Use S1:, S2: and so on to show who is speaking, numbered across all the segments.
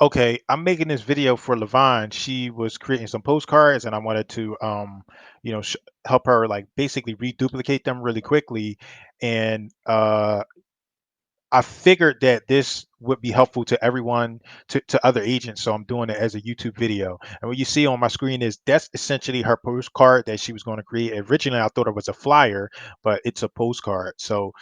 S1: Okay, I'm making this video for Levon. She was creating some postcards, and I wanted to, help her like basically reduplicate them really quickly. And I figured that this would be helpful to everyone, to other agents. So I'm doing it as a YouTube video. And what you see on my screen is that's essentially her postcard that she was going to create. Originally, I thought it was a flyer, but it's a postcard. So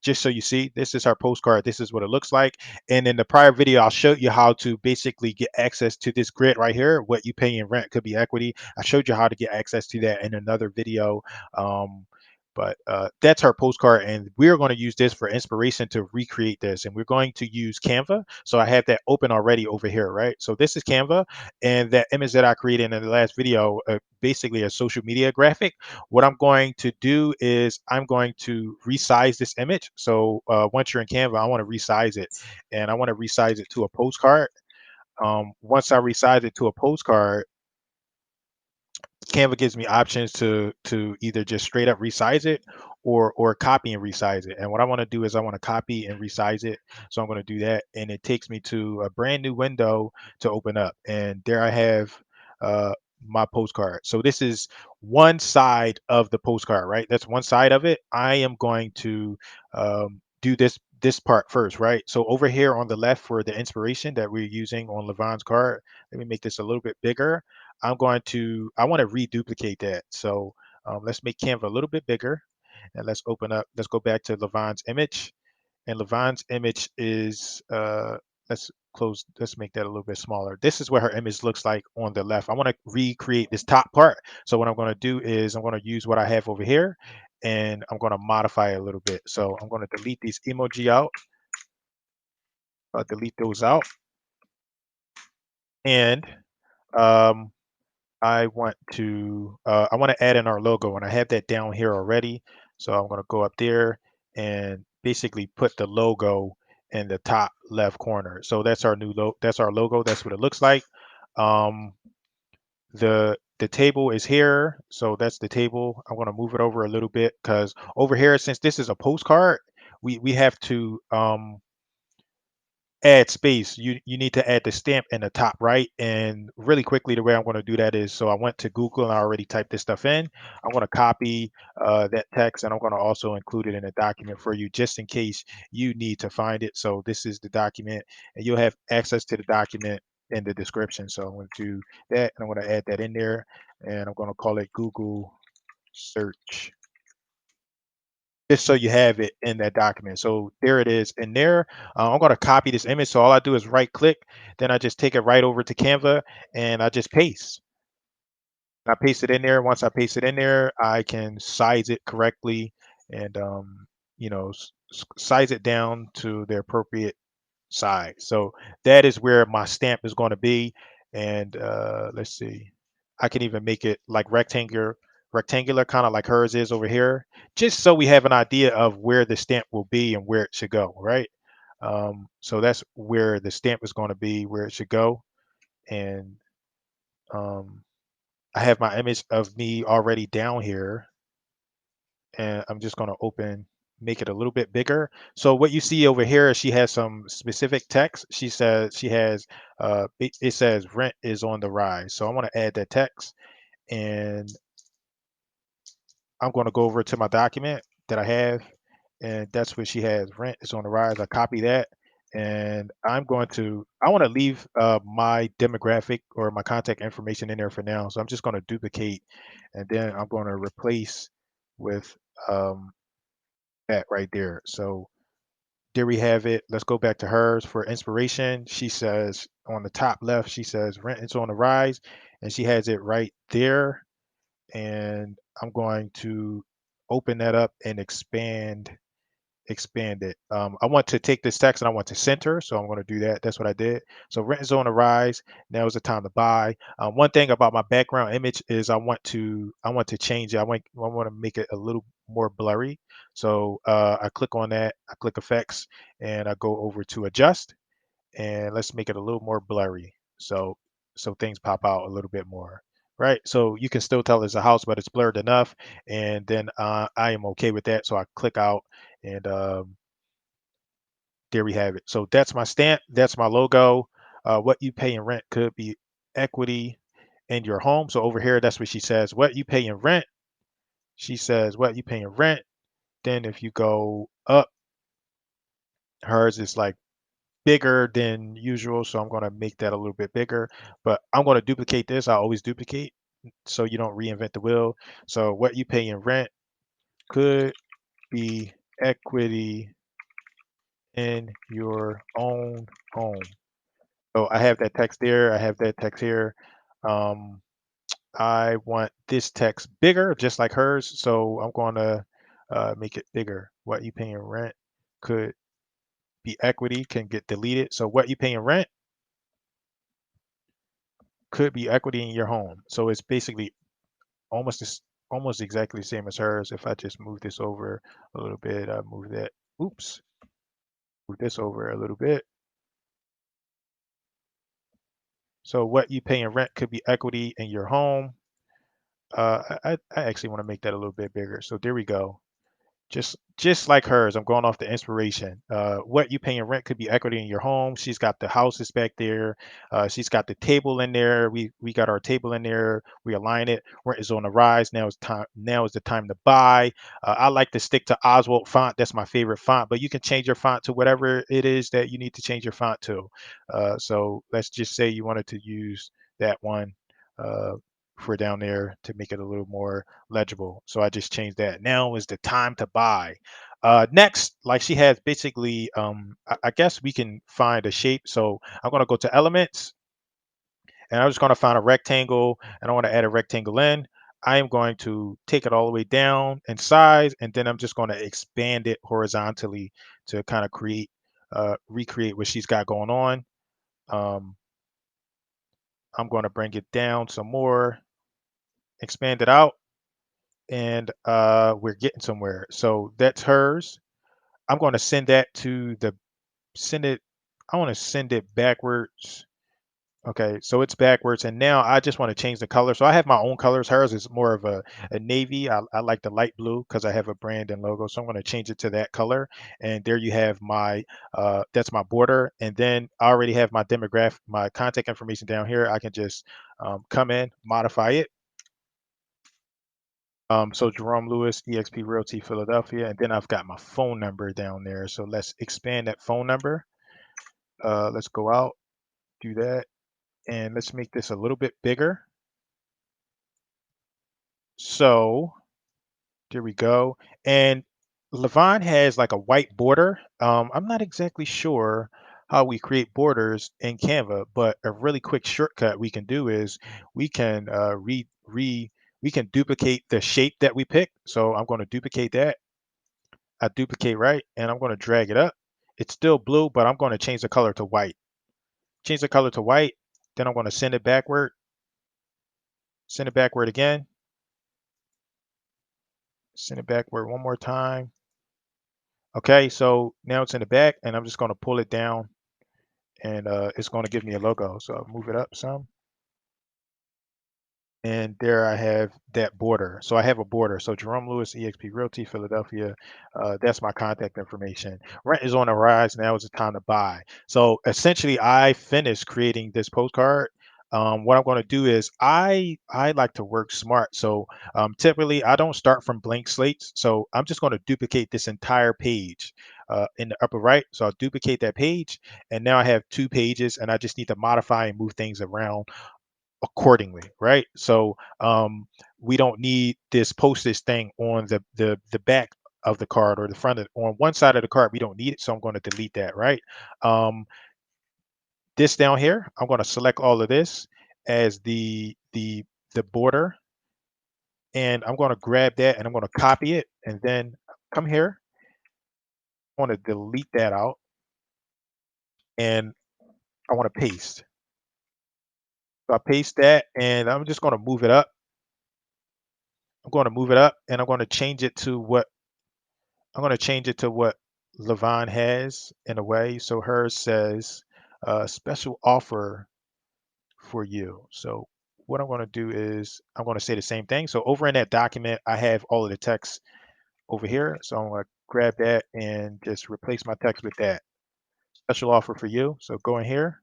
S1: just so you see, this is her postcard. This is what it looks like. And in the prior video, I'll show you how to basically get access to this grid right here. What you pay in rent could be equity. I showed you how to get access to that in another video. But that's her postcard, and we're going to use this for inspiration to recreate this. And we're going to use Canva. So I have that open already over here, right? So this is Canva, and that image that I created in the last video, basically a social media graphic. What I'm going to do is I'm going to resize this image. So once you're in Canva, I want to resize it, and I want to resize it to a postcard. Once I resize it to a postcard, Canva gives me options to either just straight up resize it or copy and resize it. And what I want to do is I want to copy and resize it. So I'm going to do that, and it takes me to a brand new window to open up. And there I have uh, my postcard. So this is one side of the postcard, right? That's one side of it. I am going to do this part first, right? So over here on the left for the inspiration that we're using on Levon's card, let me make this a little bit bigger. I want to reduplicate that. So let's make Canva a little bit bigger, and let's go back to Levon's image. And Levon's image is, let's make that a little bit smaller. This is what her image looks like on the left. I want to recreate this top part. So what I'm going to do is I'm going to use what I have over here, and I'm going to modify it a little bit. So I'm going to delete these emoji out, delete those out. And um, I want to add in our logo, and I have that down here already. So I'm going to go up there and basically put the logo in the top left corner. So that's our that's our logo. That's what it looks like. Um, the table is here, so that's the table. I'm going to move it over a little bit because over here, since this is a postcard, we have to add space. You need to add the stamp in the top right. And really quickly, the way I'm going to do that is, so I went to Google and I already typed this stuff in. I'm going to copy that text, and I'm going to also include it in a document for you just in case you need to find it. So this is the document, and you'll have access to the document in the description. So I'm going to do that, and I'm going to add that in there, and I'm going to call it Google search, just so you have it in that document. So there it is in there. I'm going to copy this image. So all I do is right click, then I just take it right over to Canva, and I just paste. I paste it in there. Once I paste it in there, I can size it correctly, and size it down to the appropriate size. So that is where my stamp is going to be. And let's see, I can even make it like rectangular, kind of like hers is over here, just so we have an idea of where the stamp will be and where it should go, right? So that's where the stamp is going to be, where it should go. And um, I have my image of me already down here, and I'm just going to make it a little bit bigger. So what you see over here is she has some specific text. She says she has, it says rent is on the rise. So I want to add that text, and I'm going to go over to my document that I have, and that's what she has. Rent is on the rise. I copy that, and I want to leave my demographic or my contact information in there for now. So I'm just going to duplicate, and then I'm going to replace with um, that right there. So there we have it. Let's go back to hers for inspiration. She says on the top left, she says rent is on the rise, and she has it right there. And I'm going to open that up and expand it. I want to take this text and I want to center, so I'm going to do that. That's what I did. So rent is on the rise. Now is the time to buy. One thing about my background image is I want to change it. I want to make it a little more blurry. So I click on that. I click effects, and I go over to adjust, and let's make it a little more blurry. So things pop out a little bit more. Right, so you can still tell it's a house, but it's blurred enough, and then I am okay with that. So I click out, and there we have it. So that's my stamp. That's my logo. What you pay in rent could be equity in your home. So over here, that's what she says. What you pay in rent. She says what you pay in rent. Then if you go up, hers is like bigger than usual. So I'm going to make that a little bit bigger. But I'm going to duplicate this. I always duplicate so you don't reinvent the wheel. So what you pay in rent could be equity in your own home. So I have that text there. I have that text here. Um, I want this text bigger, just like hers. So I'm going to make it bigger. What you pay in rent could be equity, can get deleted. So what you pay in rent could be equity in your home. So it's basically almost this, almost exactly the same as hers. If I just move this over a little bit, I move that. Oops, move this over a little bit. So what you pay in rent could be equity in your home. I actually want to make that a little bit bigger. So there we go. Just like hers, I'm going off the inspiration. What you pay in rent could be equity in your home. She's got the houses back there. She's got the table in there. We got our table in there. We align it. Rent is on the rise. Now is time. Now is the time to buy. I like to stick to Oswald font. That's my favorite font. But you can change your font to whatever it is that you need to change your font to. So let's just say you wanted to use that one. Uh, for down there to make it a little more legible. So I just changed that. Now is the time to buy. Next, like she has basically, I guess we can find a shape. So I'm going to go to elements and I'm just going to find a rectangle and I want to add a rectangle in. I am going to take it all the way down in size and then I'm just going to expand it horizontally to kind of recreate what she's got going on. Um, I'm going to bring it down some more, expand it out and we're getting somewhere. So that's hers. I'm going to send that to the send it. I want to send it backwards. Okay, so it's backwards, and now I just want to change the color. So I have my own colors. Hers is more of a navy. I like the light blue because I have a brand and logo. So I'm going to change it to that color. And there you have my that's my border. And then I already have my demographic, my contact information down here. I can just come in, modify it. So Jerome Lewis, EXP Realty Philadelphia, and then I've got my phone number down there. So let's expand that phone number. Let's go out, do that, and let's make this a little bit bigger. So there we go. And Levon has like a white border. I'm not exactly sure how we create borders in Canva, but a really quick shortcut we can do is we can we can duplicate the shape that we picked. So I'm going to duplicate that. I duplicate right, and I'm going to drag it up. It's still blue, but I'm going to change the color to white. Change the color to white. Then I'm going to send it backward again, send it backward one more time. Okay, so now it's in the back, and I'm just going to pull it down, and it's going to give me a logo. So I'll move it up some. And there I have that border. So I have a border. So Jerome Lewis, EXP Realty, Philadelphia. That's my contact information. Rent is on the rise. Now is the time to buy. So essentially, I finished creating this postcard. What I'm going to do is I like to work smart. So typically, I don't start from blank slates. So I'm just going to duplicate this entire page in the upper right. So I'll duplicate that page, and now I have two pages, and I just need to modify and move things around accordingly, right? So we don't need this postage thing on the back of the card or the front of on one side of the card. We don't need it, so I'm going to delete that, right? Um, this down here, I'm going to select all of this as the border, and I'm going to grab that and I'm going to copy it, and then come here. I want to delete that out, and I want to paste. So I paste that, and I'm just going to move it up. I'm going to move it up, and I'm going to change it to what Levon has in a way. So hers says special offer for you. So what I'm going to do is I'm going to say the same thing. So over in that document, I have all of the text over here. So I'm going to grab that and just replace my text with that special offer for you. So go in here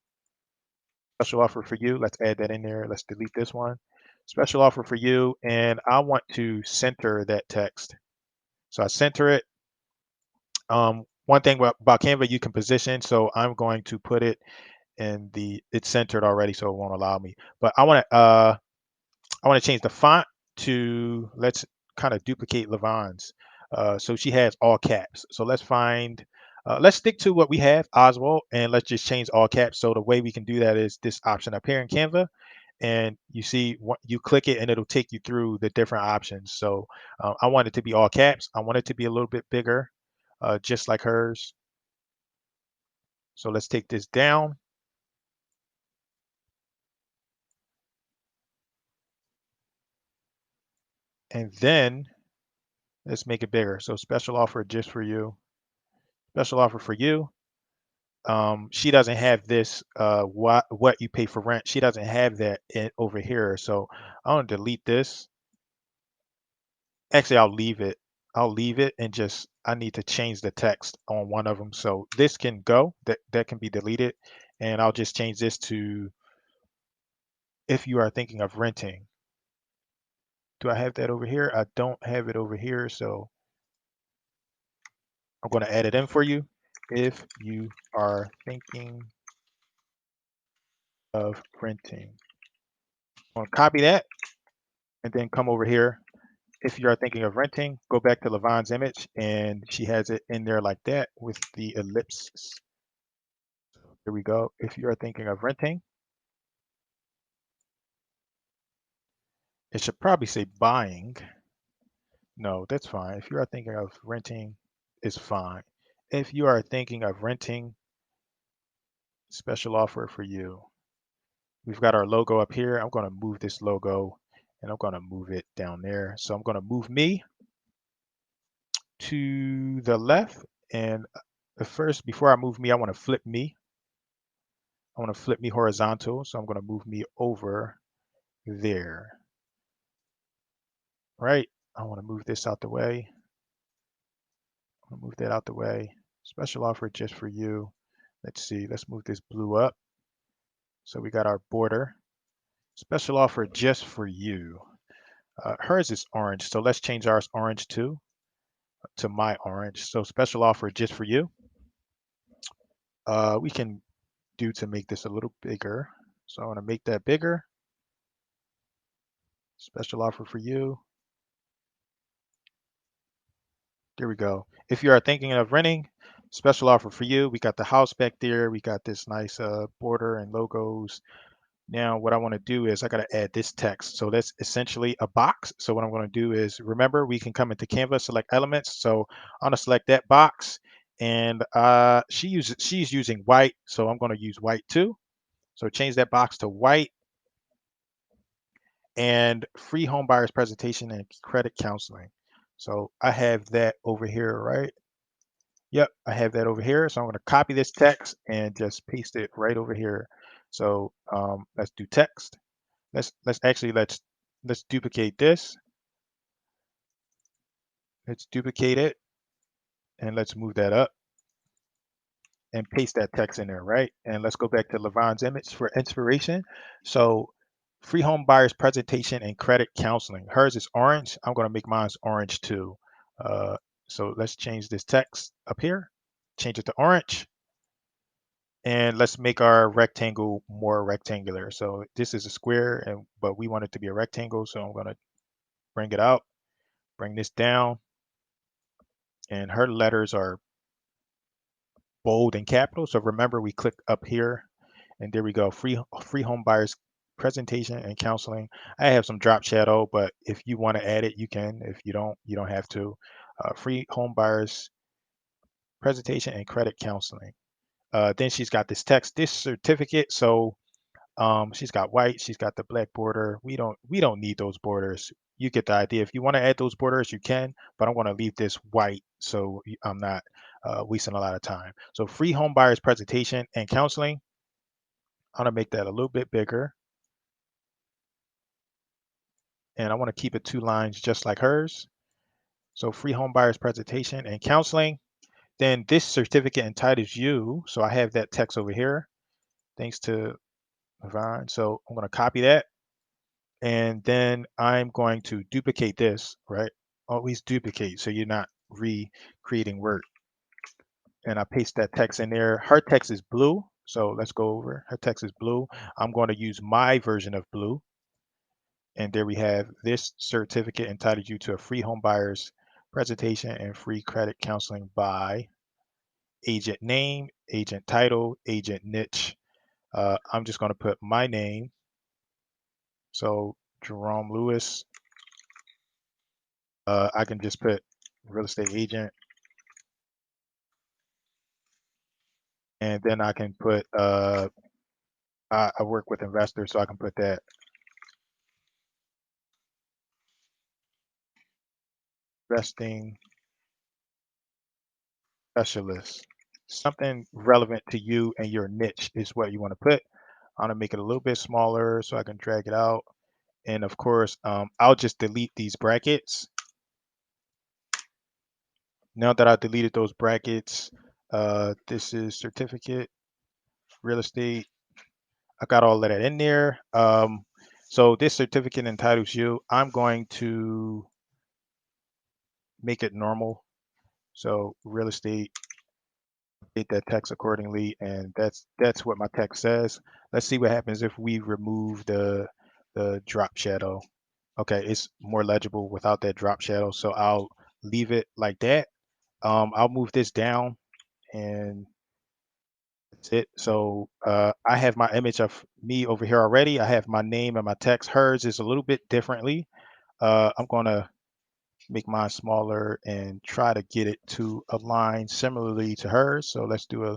S1: special offer for you. Let's add that in there. Let's delete this one. Special offer for you. And I want to center that text. So I center it. One thing about Canva, you can position. So I'm going to put it in it's centered already, so it won't allow me. But I want to change the font to, let's kind of duplicate Lavon's. So she has all caps. So let's stick to what we have, Oswald, and let's just change all caps. So the way we can do that is this option up here in Canva. And you see, you click it and it'll take you through the different options. So I want it to be all caps. I want it to be a little bit bigger, just like hers. So let's take this down. And then let's make it bigger. So special offer just for you. Special offer for you. She doesn't have this what you pay for rent. She doesn't have that over here. So I'm gonna delete this. Actually, I'll leave it and just I need to change the text on one of them. So this can go. That can be deleted. And I'll just change this to, if you are thinking of renting. Do I have that over here? I don't have it over here. So I'm going to add it in for you. If you are thinking of renting, I'm going to copy that and then come over here. If you are thinking of renting, go back to Lavon's image and she has it in there like that with the ellipses. Here we go. If you are thinking of renting, it should probably say buying. No, that's fine. If you are thinking of renting, it's fine. If you are thinking of renting, special offer for you. We've got our logo up here. I'm going to move this logo and I'm going to move it down there. So I'm going to move me to the left. And first, before I move me, I want to flip me. I want to flip me horizontal. So I'm going to move me over there. Right. I want to move this out the way. I'm going to move that out the way. Special offer just for you. Let's see. Let's move this blue up. So we got our border. Special offer just for you. Hers is orange. So let's change ours orange too. To my orange. So special offer just for you. We can do to make this a little bigger. So I want to make that bigger. Special offer for you. There we go. If you are thinking of renting, special offer for you. We got the house back there. We got this nice border and logos. Now what I want to do is I got to add this text. So that's essentially a box. So what I'm going to do is, remember, we can come into Canva, select elements. So I'm going to select that box, and she's using white. So I'm going to use white too. So change that box to white. And free home buyers presentation and credit counseling. So I have that over here, right? Yep, I have that over here. So I'm going to copy this text and just paste it right over here. So let's do text. Let's duplicate this. Let's duplicate it and let's move that up and paste that text in there, right? And let's go back to Lavon's image for inspiration. So free home buyers presentation and credit counseling. Hers is orange. I'm going to make mine orange too. Uh, so let's change this text up here, change it to orange, and let's make our rectangle more rectangular. So this is a square, but we want it to be a rectangle. So I'm going to bring it out, bring this down, and her letters are bold and capital. So remember, we click up here, and there we go. Free home buyers presentation and counseling. I have some drop shadow, but if you want to add it, you can. If you don't, you don't have to. Free home buyers presentation and credit counseling. Then she's got this text, this certificate. So she's got white, she's got the black border. We don't need those borders. You get the idea. If you want to add those borders, you can, but I'm going to leave this white so I'm not wasting a lot of time. So free home buyers presentation and counseling. I'm going to make that a little bit bigger. And I want to keep it 2 lines just like hers. So free home buyers presentation and counseling. Then this certificate entitles you. So I have that text over here. Thanks to Fine. So I'm going to copy that, and then I'm going to duplicate this, right? Always duplicate so you're not recreating work. And I paste that text in there. Her text is blue. So let's go over. Her text is blue. I'm going to use my version of blue. And there we have this certificate entitled you to a free home buyer's presentation and free credit counseling by agent name, agent title, agent niche. I'm just going to put my name. So Jerome Lewis. I can just put real estate agent, and then I can put I work with investors, so I can put that investing specialist. Something relevant to you and your niche is what you want to put. I'm gonna make it a little bit smaller so I can drag it out. And of course, I'll just delete these brackets. Now that I deleted those brackets, this is certificate, real estate. I got all of that in there. So this certificate entitles you. I'm going to make it normal. So real estate, update that text accordingly, and that's what my text says. Let's see what happens if we remove the drop shadow. Okay, it's more legible without that drop shadow, so I'll leave it like that. I'll move this down, and that's it. So I have my image of me over here already. I have my name and my text. Hers is a little bit differently. I'm gonna make mine smaller and try to get it to align similarly to hers. So let's do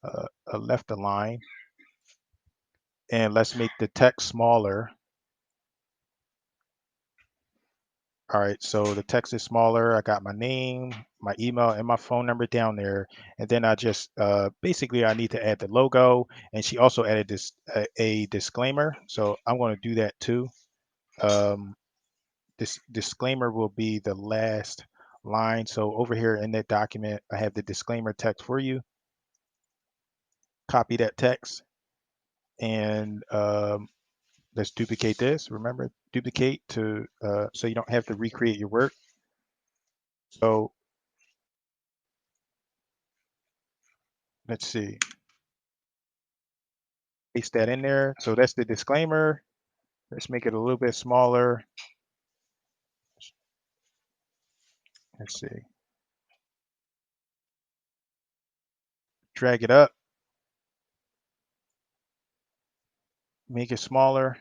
S1: a left align, and let's make the text smaller. All right, so the text is smaller. I got my name, my email, and my phone number down there. And then I just basically I need to add the logo. And she also added this a disclaimer. So I'm going to do that too. Um, this disclaimer will be the last line. So over here in that document, I have the disclaimer text for you. Copy that text, and let's duplicate this. Remember, duplicate to so you don't have to recreate your work. So let's see, paste that in there. So that's the disclaimer. Let's make it a little bit smaller. Let's see, drag it up, make it smaller,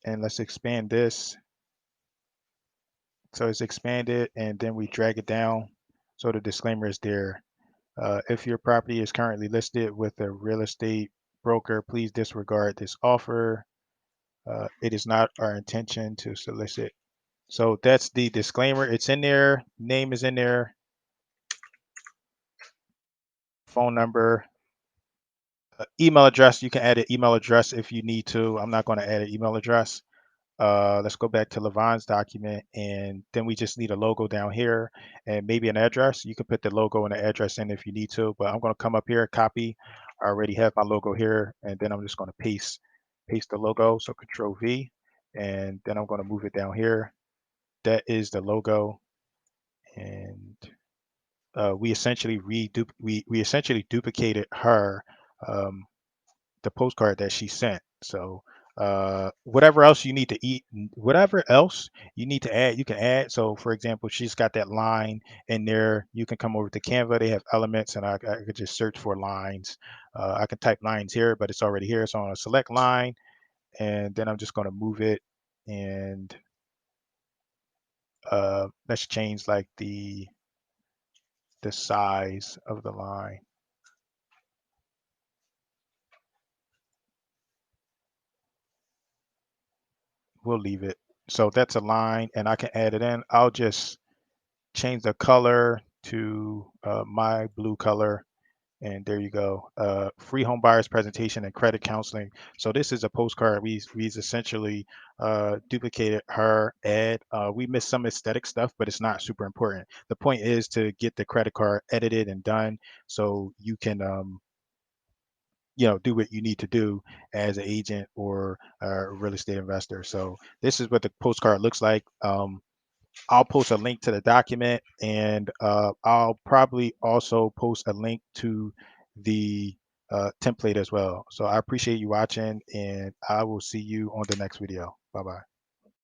S1: and let's expand this. So it's expanded, and then we drag it down. So the disclaimer is there. If your property is currently listed with a real estate broker, please disregard this offer. It is not our intention to solicit. So that's the disclaimer. It's in there. Name is in there. Phone number. Email address. You can add an email address if you need to. I'm not going to add an email address. Let's go back to Levon's document, and then we just need a logo down here and maybe an address. You can put the logo and the address in if you need to, but I'm going to come up here, copy. I already have my logo here, and then I'm just going to paste the logo. So Control V, and then I'm going to move it down here. That is the logo, and we essentially we essentially duplicated her um, the postcard that she sent. So whatever else you need to eat, whatever else you need to add, you can add. So for example, she's got that line in there. You can come over to Canva. They have elements, and I could just search for lines. I can type lines here, but it's already here. So I'm going to select line, and then I'm just going to move it, and let's change like the size of the line. We'll leave it. So that's a line, and I can add it in. I'll just change the color to my blue color, and there you go. Free home buyers presentation and credit counseling. So this is a postcard. We've essentially duplicated her ad. We missed some aesthetic stuff, but it's not super important. The point is to get the credit card edited and done so you can do what you need to do as an agent or a real estate investor. So this is what the postcard looks like. I'll post a link to the document, and I'll probably also post a link to the template as well. So I appreciate you watching, and I will see you on the next video. Bye bye.